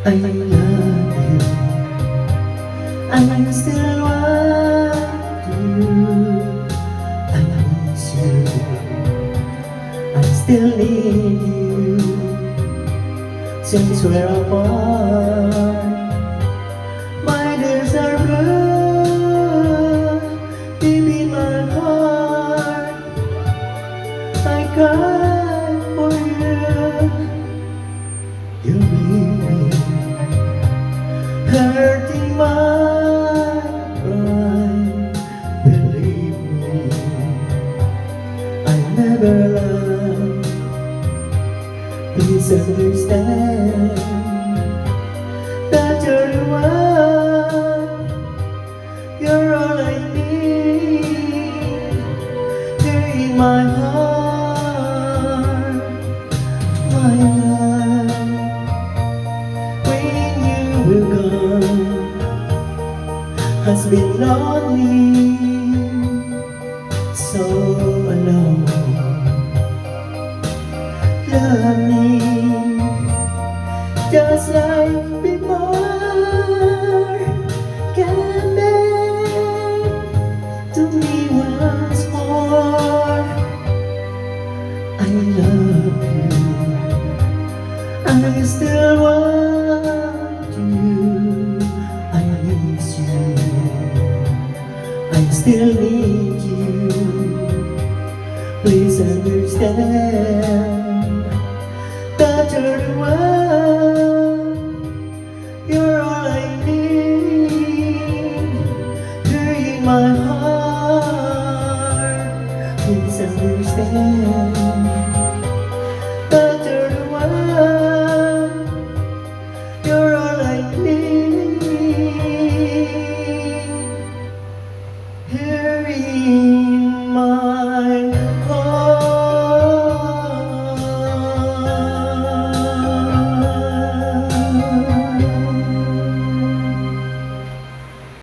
I love you, I still want you, I miss you, I still need you. Since we're apart, my days are blue. Deep in my heart, I cry for you. You're leaving, hurting my pride. Believe me, I never loved. Please understand that you're the one. You're all I need. You're in my heart, my love. When you were gone, has been lonely, so alone. Love me just like before. Come back to me once more. I love you, I still want you, I miss you, I still need you. Please understand that you're the one. You're all I need. You're in my heart. Please understand.